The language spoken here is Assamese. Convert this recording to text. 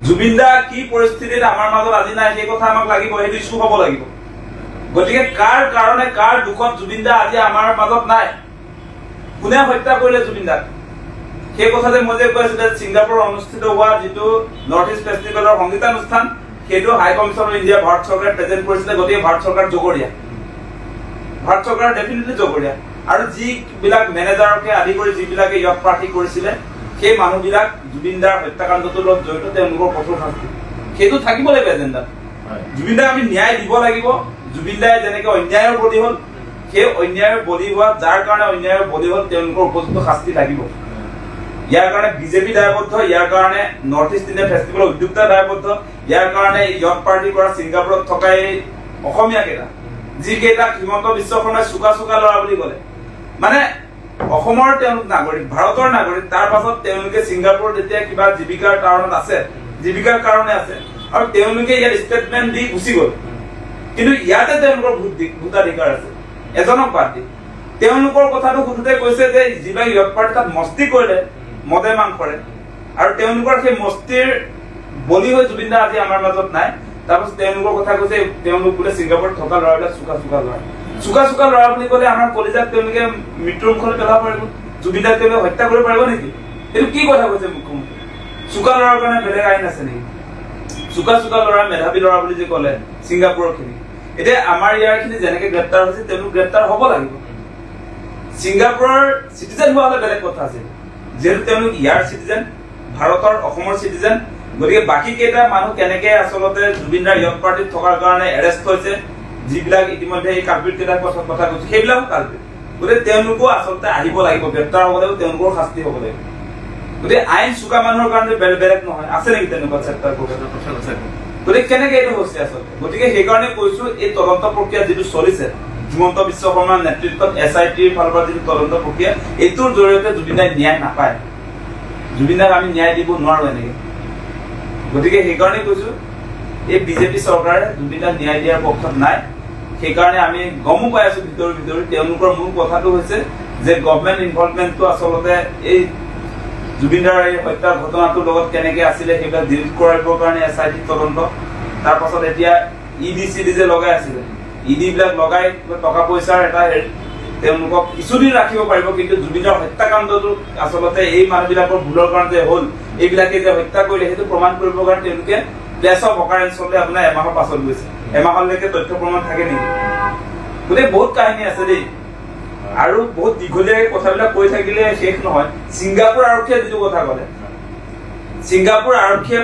জুবিন দা কি পৰিস্থিতিত আমাৰ মাজত আজি নাই সেই কথা আমাক লাগিব, সেইটো ইস্যু হ'ব লাগিব। গতিকে কাৰ কাৰণে কাৰ দুখত জুবিন দা আজি আমাৰ মাজত নাই, কোনে হত্যা কৰিলে জুবিন দাক, সেই কথা যে মই যে কৈ আছিলো ছিংগাপুৰত অনুষ্ঠিত হোৱা যিটো নৰ্থ ইষ্ট ফেষ্টিভেলৰ সংগীতানুষ্ঠান, সেইটো হাই কমিছন অফ ইণ্ডিয়া ভাৰত চৰকাৰে প্ৰেজেণ্ট কৰিছিলে। গতিকে ভাৰত চৰকাৰ জগৰীয়া, ভাৰত চৰকাৰ ডেফিনেটলি জগৰীয়া। আৰু যিবিলাক মেনেজাৰকে আদি কৰি যিবিলাকে ইয়াত প্ৰাৰ্থী কৰিছিলে, সেই মানুহবিলাক জুবিন দাৰ হত্যাকাণ্ডটোৰ লগত জড়িত, তেওঁলোকৰ কঠোৰ শাস্তি সেইটো থাকিব লাগিব এজেণ্ডাত। জুবিন দাক আমি ন্যায় দিব লাগিব। জুবিন দাই যেনেকে অন্যায়ৰ বলি হ'ল, সেই অন্যায়ৰ বলি হোৱা যাৰ কাৰণে অন্যায়ৰ বলি হ'ল, তেওঁলোকৰ উপযুক্ত শাস্তি লাগিব। ইয়াৰ কাৰণে বিজেপি দায়বদ্ধ, ইয়াৰ কাৰণে নৰ্থ ইষ্ট ইণ্ডিয়া ফেষ্টিভেলৰ উদ্যোক্তা দায়বদ্ধ, ইয়াৰ কাৰণে ইয়থ পাৰ্টি কৰা ছিংগাপুৰত থকা এই অসমীয়া কেইটা, যিকেইটাক হিমন্ত বিশ্ব শৰ্মাই চোকা চোকা ল'ৰা বুলি ক'লে, মানে অসমৰ তেওঁলোক নাগৰিক, ভাৰতৰ নাগৰিক, তাৰ পাছত তেওঁলোকে ছিংগাপুৰত এতিয়া কিবা জীৱিকাৰ কাৰণত আছে, জীৱিকাৰ কাৰণে আছে, আৰু তেওঁলোকে ইয়াত ষ্টেটমেণ্ট দি গুচি গ'ল। কিন্তু ইয়াতে তেওঁলোকৰ ভোটাধিকাৰ আছে, এজনক বাদ দি। তেওঁলোকৰ কথাটো সুধোতে কৈছে যে যিবিলাক ইয়থ পাৰ্টি তাত মস্তি কৰিলে মদে মাংসৰে, আৰু তেওঁলোকৰ সেই মস্তিৰ বলি হৈ জুবিন দা আজি আমাৰ মাজত নাই। তাৰপাছত তেওঁলোকৰ কথা কৈছে তেওঁলোক বোলে ছিংগাপুৰত থকা ল'ৰাবিলাক চোকা চোকা ল'ৰা। চোকা চোকা ল'ৰা বুলি ক'লে আমাৰ কলিজাক তেওঁলোকে মৃত্যুৰ মুখলৈ পেলাব পাৰিব, জুবিন দাক তেওঁলোকে হত্যা কৰিব পাৰিব নেকি? এইটো কি কথা কৈছে মুখ্যমন্ত্ৰী? চোকা ল'ৰাৰ কাৰণে বেলেগ আইন আছে নেকি? চোকা চোকা ল'ৰা, মেধাৱী ল'ৰা বুলি যে ক'লে ছিংগাপুৰৰ খিনি, এতিয়া আমাৰ ইয়াৰ খিনি যেনেকে গ্ৰেপ্তাৰ হৈছে তেওঁলোক গ্ৰেপ্তাৰ হ'ব লাগিব। ছিংগাপুৰৰ চিটিজেন হোৱা হ'লে বেলেগ কথা আছিল, যিহেতু তেওঁলোক ইয়াৰ চিটিজেন, ভাৰতৰ অসমৰ চিটিজেন। গতিকে বাকী কেইটা মানুহ কেনেকে আচলতে জুবিন দাৰ ইয়থ পাৰ্টিত থকাৰ কাৰণে এৰেষ্ট হৈছে, যিবিলাক ইতিমধ্যে এই কালপিত কেইটাৰ কথা কৈছে, সেইবিলাকো কালপিত। গতিকে তেওঁলোকো আচলতে আহিব লাগিব, গ্ৰেপ্তাৰ হ'ব লাগিব, তেওঁলোকৰ শাস্তি হ'ব লাগিব। গতিকে আইন চোকা মানুহৰ কাৰণে বেলেগ নহয়, আছে নেকি তেনেকুৱা চেপ্টাৰ? গতিকে কেনেকে এইটো হৈছে আচলতে? গতিকে সেইকাৰণে কৈছো এই তদন্ত প্ৰক্ৰিয়া যিটো চলিছে হিমন্ত বিশ্ব শৰ্মাৰ নেতৃত্বত SITৰ ফালৰ পৰা যিটো তদন্ত প্ৰক্ৰিয়া, এইটোৰ জৰিয়তে জুবিন দাই ন্যায় নাপায়। জুবিন দাক আমি ন্যায় দিব নোৱাৰো এনেকে। গতিকে সেইকাৰণে কৈছো এই বিজেপি চৰকাৰে জুবিন দাক ন্যায় দিয়াৰ পক্ষত নাই। সেইকাৰণে আমি গমো পাই আছো ভিতৰি তেওঁলোকৰ মূল কথাটো হৈছে যে গভৰ্ণমেণ্ট ইনভলভমেণ্টটো আচলতে এই জুবিন দাৰ এই হত্যাৰ ঘটনাটোৰ লগত কেনেকে আছিলে সেইবিলাক ডিলিট কৰাবৰ কাৰণে SIT তদন্ত। তাৰ পাছত এতিয়া ED যে লগাই আছিলে, ED বিলাক লগাই টকা পইচাৰ এটা তেওঁলোকক কিছুদিন ৰাখিব পাৰিব, কিন্তু জুবিনৰ হত্যাকাণ্ডটো আচলতে এই মানুহবিলাকৰ ভুলৰ কাৰণে যে হ'ল, এইবিলাকে যে হত্যা কৰিলে সেইটো প্ৰমাণ কৰিবৰ কাৰণে তেওঁলোকে প্লেচ অফ অকাৰেঞ্চলৈ আপোনাৰ এমাহৰ পাছত গৈছে। এমাহলৈকে তথ্য প্ৰমাণ থাকে নেকি? গতিকে বহুত কাহিনী আছে দেই, আৰু বহুত দীঘলীয়াকৈ কথাবিলাক কৈ থাকিলে শেষ নহয়। ছিংগাপুৰ আৰক্ষীয়ে যিটো কথা ক'লে, ছিংগাপুৰ আৰক্ষীয়ে